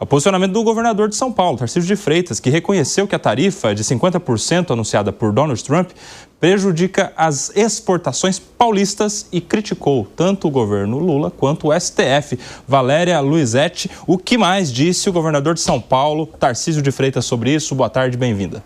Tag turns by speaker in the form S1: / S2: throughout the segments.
S1: O posicionamento do governador de São Paulo, Tarcísio de Freitas, que reconheceu que a tarifa de 50% anunciada por Donald Trump prejudica as exportações paulistas e criticou tanto o governo Lula quanto o STF. Valéria Luizetti, o que mais disse o governador de São Paulo, Tarcísio de Freitas, sobre isso? Boa tarde, bem-vinda.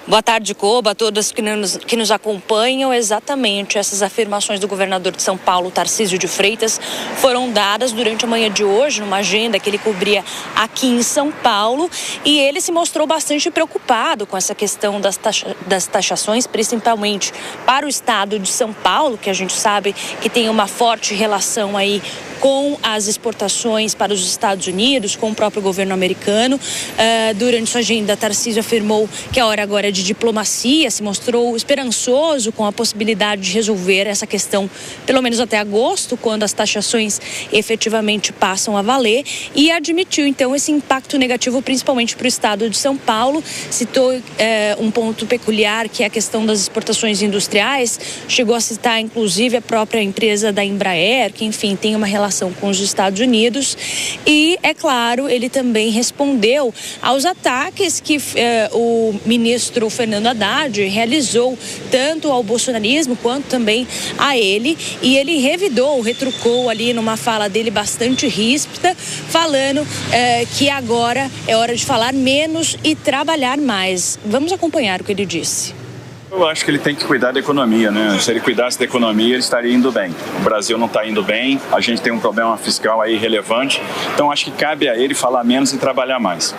S2: Boa tarde, Coba, a todos que nos acompanham. Exatamente essas afirmações do governador de São Paulo, Tarcísio de Freitas, foram dadas durante a manhã de hoje, numa agenda que ele cobria aqui em São Paulo. E ele se mostrou bastante preocupado com essa questão das taxações, principalmente para o estado de São Paulo, que a gente sabe que tem uma forte relação aí com as exportações para os Estados Unidos, com o próprio governo americano. Durante sua agenda, Tarcísio afirmou que a hora agora é de diplomacia, se mostrou esperançoso com a possibilidade de resolver essa questão, pelo menos até agosto, quando as taxações efetivamente passam a valer, e admitiu, então, esse impacto negativo, principalmente para o estado de São Paulo. Citou um ponto peculiar, que é a questão das exportações industriais, chegou a citar, inclusive, a própria empresa da Embraer, que, enfim, tem uma relação com os Estados Unidos. E, é claro, ele também respondeu aos ataques que o ministro Fernando Haddad realizou tanto ao bolsonarismo quanto também a ele, e ele retrucou ali numa fala dele bastante ríspida, falando que agora é hora de falar menos e trabalhar mais. Vamos acompanhar o que ele disse.
S3: Eu acho que ele tem que cuidar da economia, né? Se ele cuidasse da economia, ele estaria indo bem. O Brasil não está indo bem, a gente tem um problema fiscal aí relevante, então acho que cabe a ele falar menos e trabalhar mais.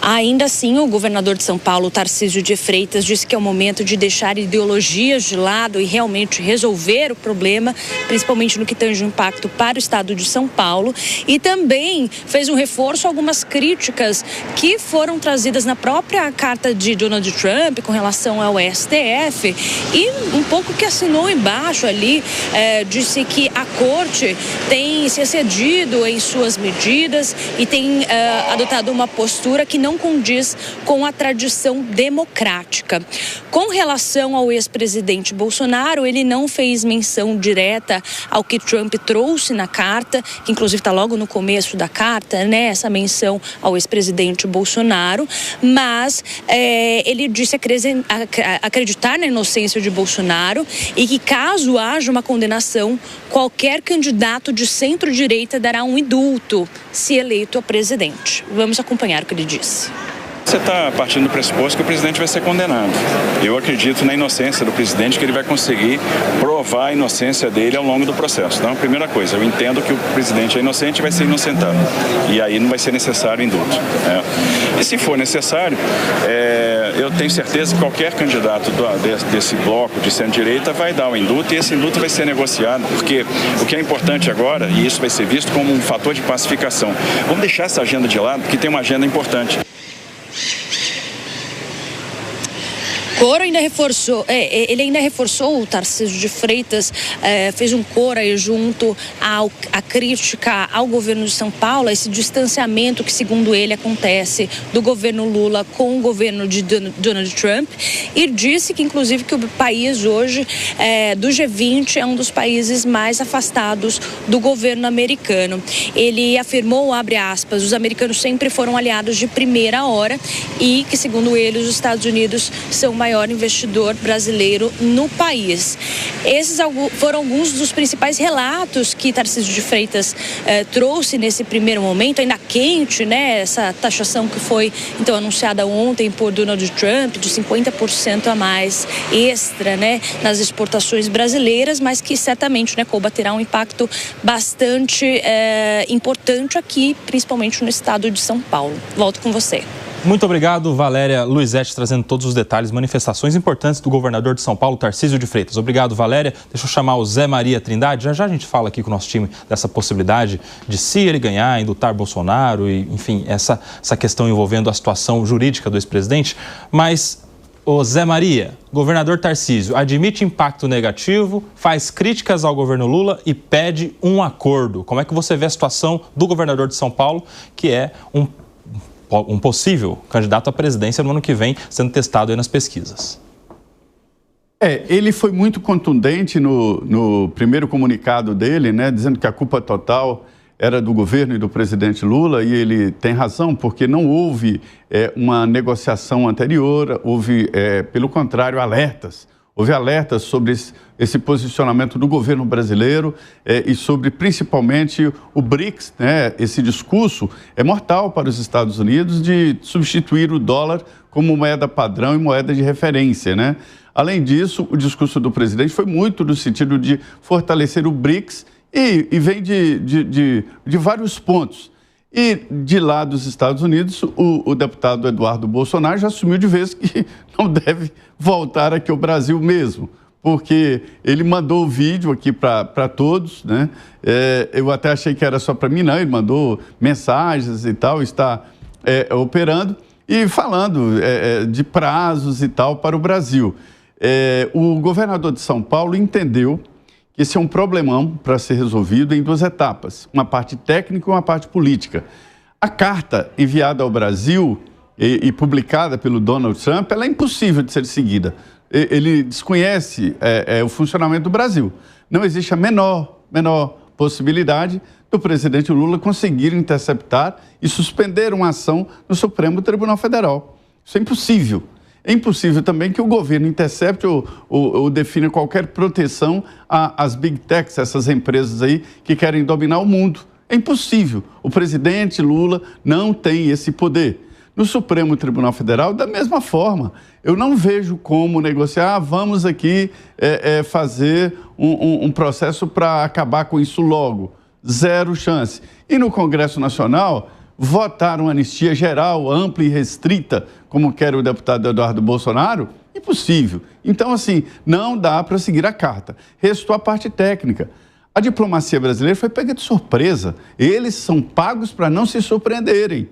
S2: Ainda assim, o governador de São Paulo, Tarcísio de Freitas, disse que é o momento de deixar ideologias de lado e realmente resolver o problema, principalmente no que tange o impacto para o estado de São Paulo. E também fez um reforço a algumas críticas que foram trazidas na própria carta de Donald Trump com relação ao STF, e um pouco que assinou embaixo ali, disse que a corte tem se excedido em suas medidas e tem adotado uma postura que não condiz com a tradição democrática. Com relação ao ex-presidente Bolsonaro, ele não fez menção direta ao que Trump trouxe na carta, que inclusive está logo no começo da carta, né, essa menção ao ex-presidente Bolsonaro, mas ele disse acreditar na inocência de Bolsonaro e que, caso haja uma condenação, qualquer candidato de centro-direita dará um indulto se eleito a presidente. Vamos acompanhar o que ele disse.
S3: Você está partindo do pressuposto que o presidente vai ser condenado. Eu acredito na inocência do presidente, que ele vai conseguir provar a inocência dele ao longo do processo. Então, a primeira coisa, eu entendo que o presidente é inocente e vai ser inocentado. E aí não vai ser necessário indulto. E se for necessário, eu tenho certeza que qualquer candidato desse bloco de centro-direita vai dar o indulto, e esse indulto vai ser negociado, porque o que é importante agora, e isso vai ser visto como um fator de pacificação. Vamos deixar essa agenda de lado, porque tem uma agenda importante.
S2: Coro ainda reforçou, ele ainda reforçou, o Tarcísio de Freitas fez um coro aí junto à crítica ao governo de São Paulo, esse distanciamento que, segundo ele, acontece do governo Lula com o governo de Donald Trump, e disse que, inclusive, que o país hoje, do G20, é um dos países mais afastados do governo americano. Ele afirmou, abre aspas, os americanos sempre foram aliados de primeira hora e que, segundo ele, os Estados Unidos são o maior investidor brasileiro no país. Esses foram alguns dos principais relatos que Tarcísio de Freitas trouxe nesse primeiro momento, ainda quente, né? Essa taxação que foi, então, anunciada ontem por Donald Trump, de 50% a mais extra, né, nas exportações brasileiras, mas que certamente, né, Coba, terá um impacto bastante importante aqui, principalmente no estado de São Paulo. Volto com você.
S1: Muito obrigado, Valéria Luizetti, trazendo todos os detalhes, manifestações importantes do governador de São Paulo, Tarcísio de Freitas. Obrigado, Valéria. Deixa eu chamar o Zé Maria Trindade. Já já a gente fala aqui com o nosso time dessa possibilidade de, se ele ganhar, indultar Bolsonaro e, enfim, essa questão envolvendo a situação jurídica do ex-presidente. Mas, o Zé Maria, governador Tarcísio, admite impacto negativo, faz críticas ao governo Lula e pede um acordo. Como é que você vê a situação do governador de São Paulo, que é um possível candidato à presidência no ano que vem, sendo testado aí nas pesquisas?
S4: Ele foi muito contundente no primeiro comunicado dele, né, dizendo que a culpa total era do governo e do presidente Lula, e ele tem razão, porque não houve uma negociação anterior, houve, pelo contrário, alertas. Houve alertas sobre esse posicionamento do governo brasileiro e sobre, principalmente, o BRICS, né? Esse discurso é mortal para os Estados Unidos de substituir o dólar como moeda padrão e moeda de referência, né? Além disso, o discurso do presidente foi muito no sentido de fortalecer o BRICS e vem de vários pontos. E de lá dos Estados Unidos, o deputado Eduardo Bolsonaro já assumiu de vez que não deve voltar aqui ao Brasil mesmo, porque ele mandou o vídeo aqui para todos, né? Eu até achei que era só para mim, não, ele mandou mensagens e tal, está operando e falando de prazos e tal para o Brasil. O governador de São Paulo entendeu que esse é um problemão para ser resolvido em duas etapas, uma parte técnica e uma parte política. A carta enviada ao Brasil e publicada pelo Donald Trump, ela é impossível de ser seguida. Ele desconhece o funcionamento do Brasil. Não existe a menor possibilidade do presidente Lula conseguir interceptar e suspender uma ação no Supremo Tribunal Federal. Isso é impossível. É impossível também que o governo intercepte ou defina qualquer proteção às big techs, essas empresas aí que querem dominar o mundo. É impossível. O presidente Lula não tem esse poder. No Supremo Tribunal Federal, da mesma forma. Eu não vejo como negociar, vamos aqui fazer um processo para acabar com isso logo. Zero chance. E no Congresso Nacional, votar uma anistia geral, ampla e restrita, como quer o deputado Eduardo Bolsonaro, impossível. Então, assim, não dá para seguir a carta. Restou a parte técnica. A diplomacia brasileira foi pega de surpresa. Eles são pagos para não se surpreenderem.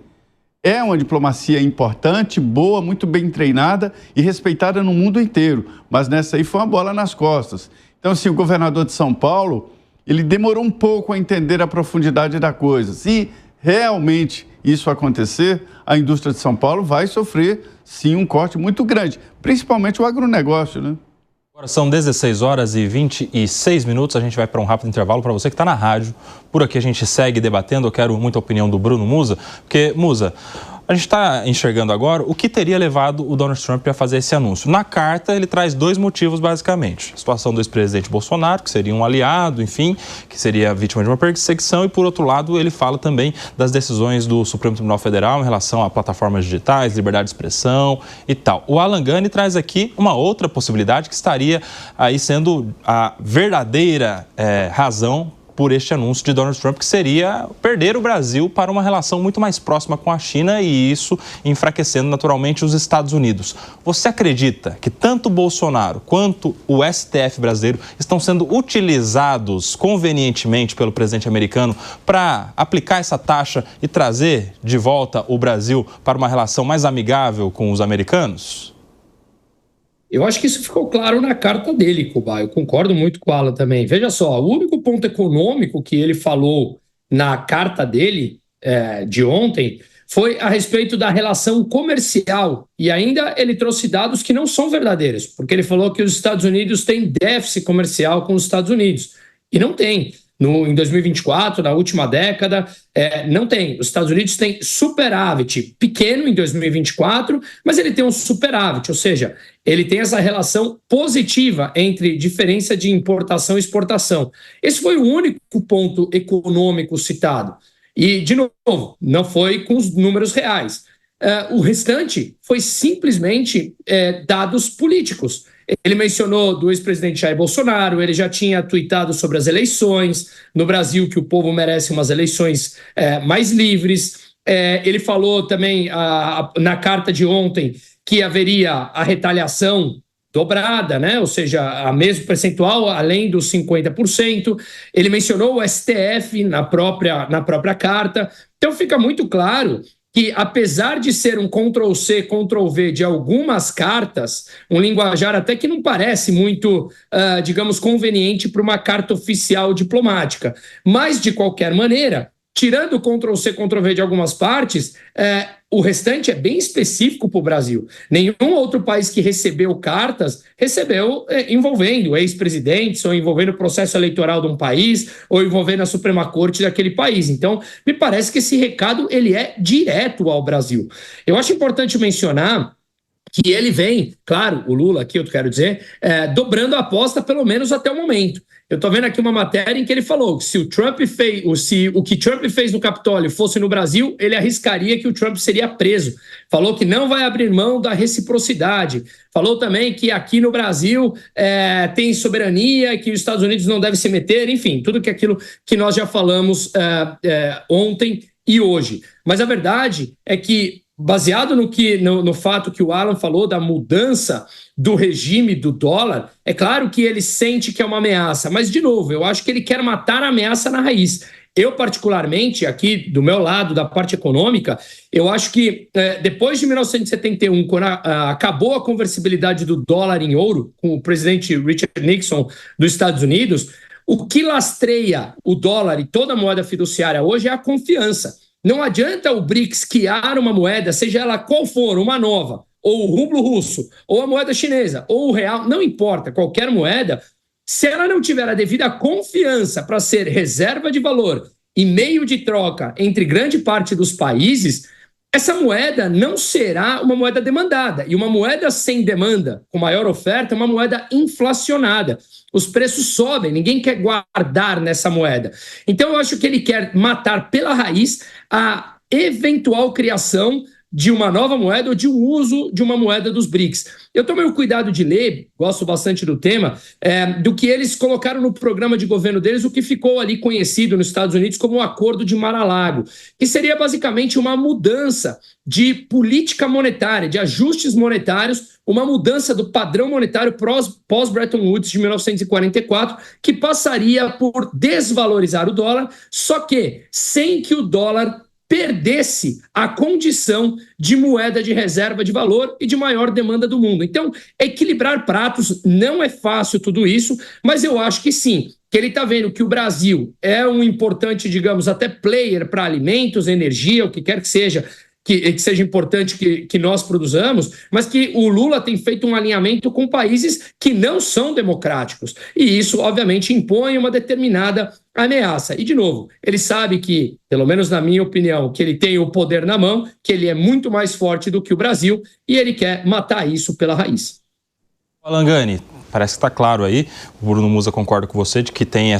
S4: É uma diplomacia importante, boa, muito bem treinada e respeitada no mundo inteiro. Mas nessa aí foi uma bola nas costas. Então, assim, o governador de São Paulo, ele demorou um pouco a entender a profundidade da coisa. Se realmente isso acontecer, a indústria de São Paulo vai sofrer, sim, um corte muito grande, principalmente o agronegócio, né?
S1: Agora são 16 horas e 26 minutos, a gente vai para um rápido intervalo. Para você que está na rádio, por aqui a gente segue debatendo. Eu quero muita opinião do Bruno Musa, porque, Musa, a gente está enxergando agora o que teria levado o Donald Trump a fazer esse anúncio. Na carta, ele traz dois motivos, basicamente. A situação do ex-presidente Bolsonaro, que seria um aliado, enfim, que seria vítima de uma perseguição. E, por outro lado, ele fala também das decisões do Supremo Tribunal Federal em relação a plataformas digitais, liberdade de expressão e tal. O Alan Gani traz aqui uma outra possibilidade que estaria aí sendo a verdadeira razão por este anúncio de Donald Trump, que seria perder o Brasil para uma relação muito mais próxima com a China e isso enfraquecendo naturalmente os Estados Unidos. Você acredita que tanto Bolsonaro quanto o STF brasileiro estão sendo utilizados convenientemente pelo presidente americano para aplicar essa taxa e trazer de volta o Brasil para uma relação mais amigável com os americanos?
S5: Eu acho que isso ficou claro na carta dele, Cuba. Eu concordo muito com o Alan também. Veja só, o único ponto econômico que ele falou na carta dele de ontem foi a respeito da relação comercial. E ainda ele trouxe dados que não são verdadeiros, porque ele falou que os Estados Unidos têm déficit comercial com os Estados Unidos. E não tem. Em 2024, na última década, não tem. Os Estados Unidos têm superávit pequeno em 2024, mas ele tem um superávit, ou seja, ele tem essa relação positiva entre diferença de importação e exportação. Esse foi o único ponto econômico citado. E, de novo, não foi com os números reais. O restante foi simplesmente dados políticos. Ele mencionou do ex-presidente Jair Bolsonaro, ele já tinha tuitado sobre as eleições no Brasil, que o povo merece umas eleições mais livres. Ele falou também na carta de ontem que haveria a retaliação dobrada, né? Ou seja, a mesmo percentual, além dos 50%. Ele mencionou o STF na própria carta. Então fica muito claro que, apesar de ser um Ctrl-C, Ctrl-V de algumas cartas, um linguajar até que não parece muito, digamos, conveniente para uma carta oficial diplomática. Mas, de qualquer maneira, tirando o Ctrl-C, Ctrl-V de algumas partes, o restante é bem específico para o Brasil. Nenhum outro país que recebeu cartas recebeu envolvendo ex-presidentes, ou envolvendo o processo eleitoral de um país, ou envolvendo a Suprema Corte daquele país. Então, me parece que esse recado ele é direto ao Brasil. Eu acho importante mencionar que ele vem, claro, o Lula aqui, eu quero dizer, dobrando a aposta pelo menos até o momento. Eu estou vendo aqui uma matéria em que ele falou que se o que Trump fez no Capitólio fosse no Brasil, ele arriscaria que o Trump seria preso. Falou que não vai abrir mão da reciprocidade. Falou também que aqui no Brasil tem soberania, que os Estados Unidos não devem se meter, enfim, tudo aquilo que nós já falamos ontem e hoje. Mas a verdade é que, baseado no fato que o Alan falou da mudança do regime do dólar, é claro que ele sente que é uma ameaça, mas, de novo, eu acho que ele quer matar a ameaça na raiz. Eu, particularmente, aqui do meu lado, da parte econômica, eu acho que depois de 1971, quando acabou a conversibilidade do dólar em ouro, com o presidente Richard Nixon dos Estados Unidos, o que lastreia o dólar e toda a moeda fiduciária hoje é a confiança. Não adianta o BRICS criar uma moeda, seja ela qual for, uma nova, ou o rublo russo, ou a moeda chinesa, ou o real, não importa, qualquer moeda, se ela não tiver a devida confiança para ser reserva de valor e meio de troca entre grande parte dos países, essa moeda não será uma moeda demandada. E uma moeda sem demanda, com maior oferta, é uma moeda inflacionada. Os preços sobem, ninguém quer guardar nessa moeda. Então, eu acho que ele quer matar pela raiz a eventual criação de uma nova moeda ou de um uso de uma moeda dos BRICS. Eu tomei o cuidado de ler, gosto bastante do tema, do que eles colocaram no programa de governo deles, o que ficou ali conhecido nos Estados Unidos como o Acordo de Mar-a-Lago, que seria basicamente uma mudança de política monetária, de ajustes monetários, uma mudança do padrão monetário pós-Bretton Woods de 1944, que passaria por desvalorizar o dólar, só que sem que o dólar perdesse a condição de moeda de reserva de valor e de maior demanda do mundo. Então, equilibrar pratos não é fácil tudo isso, mas eu acho que sim, que ele está vendo que o Brasil é um importante, digamos, até player para alimentos, energia, o que quer que seja importante que nós produzamos, mas que o Lula tem feito um alinhamento com países que não são democráticos. E isso, obviamente, impõe uma determinada ameaça. E, de novo, ele sabe que, pelo menos na minha opinião, que ele tem o poder na mão, que ele é muito mais forte do que o Brasil, e ele quer matar isso pela raiz.
S1: Alangani, parece que está claro aí, o Bruno Musa concorda com você, de que tem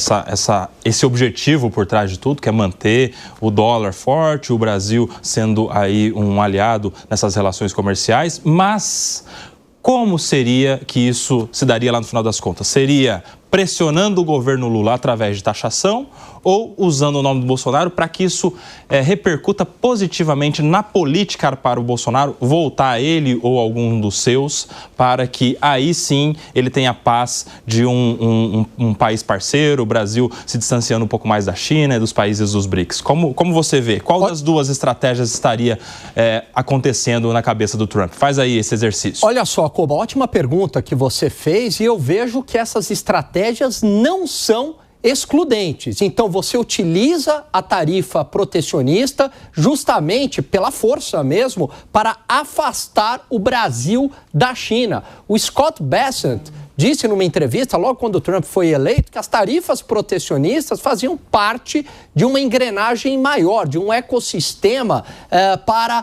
S1: esse objetivo por trás de tudo, que é manter o dólar forte, o Brasil sendo aí um aliado nessas relações comerciais, mas como seria que isso se daria lá no final das contas? Seria pressionando o governo Lula através de taxação ou usando o nome do Bolsonaro para que isso repercuta positivamente na política para o Bolsonaro, voltar a ele ou algum dos seus, para que aí sim ele tenha paz de um país parceiro, o Brasil se distanciando um pouco mais da China e dos países dos BRICS. Como você vê? Qual das duas estratégias estaria acontecendo na cabeça do Trump? Faz aí esse exercício.
S6: Olha só, Koba, ótima pergunta que você fez, e eu vejo que essas estratégias não são excludentes. Então, você utiliza a tarifa protecionista justamente pela força mesmo para afastar o Brasil da China. O Scott Bessent disse numa entrevista, logo quando o Trump foi eleito, que as tarifas protecionistas faziam parte de uma engrenagem maior, de um ecossistema para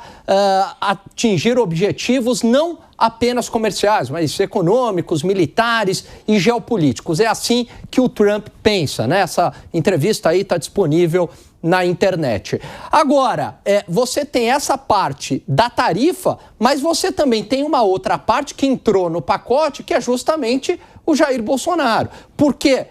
S6: atingir objetivos não apenas comerciais, mas econômicos, militares e geopolíticos. É assim que o Trump pensa, né? Essa entrevista aí está disponível na internet. Agora, você tem essa parte da tarifa, mas você também tem uma outra parte que entrou no pacote, que é justamente o Jair Bolsonaro. Porque,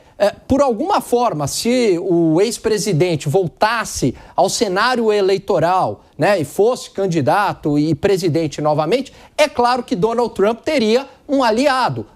S6: por alguma forma, se o ex-presidente voltasse ao cenário eleitoral, né, e fosse candidato e presidente novamente, é claro que Donald Trump teria um aliado.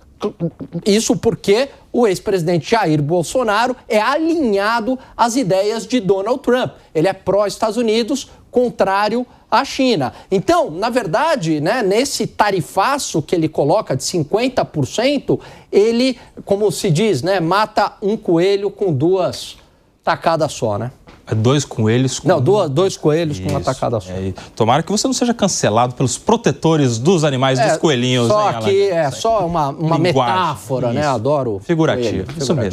S6: Isso porque o ex-presidente Jair Bolsonaro é alinhado às ideias de Donald Trump. Ele é pró-Estados Unidos, contrário à China. Então, na verdade, né, nesse tarifaço que ele coloca de 50%, ele, como se diz, né, mata um coelho com duas tacadas só, né?
S1: É 2 coelhos com...
S6: Não, 2 coelhos com uma tacada só.
S1: Tomara que você não seja cancelado pelos protetores dos animais, dos coelhinhos.
S6: Só aqui é só uma metáfora, né? Adoro
S1: figurativo. Isso mesmo.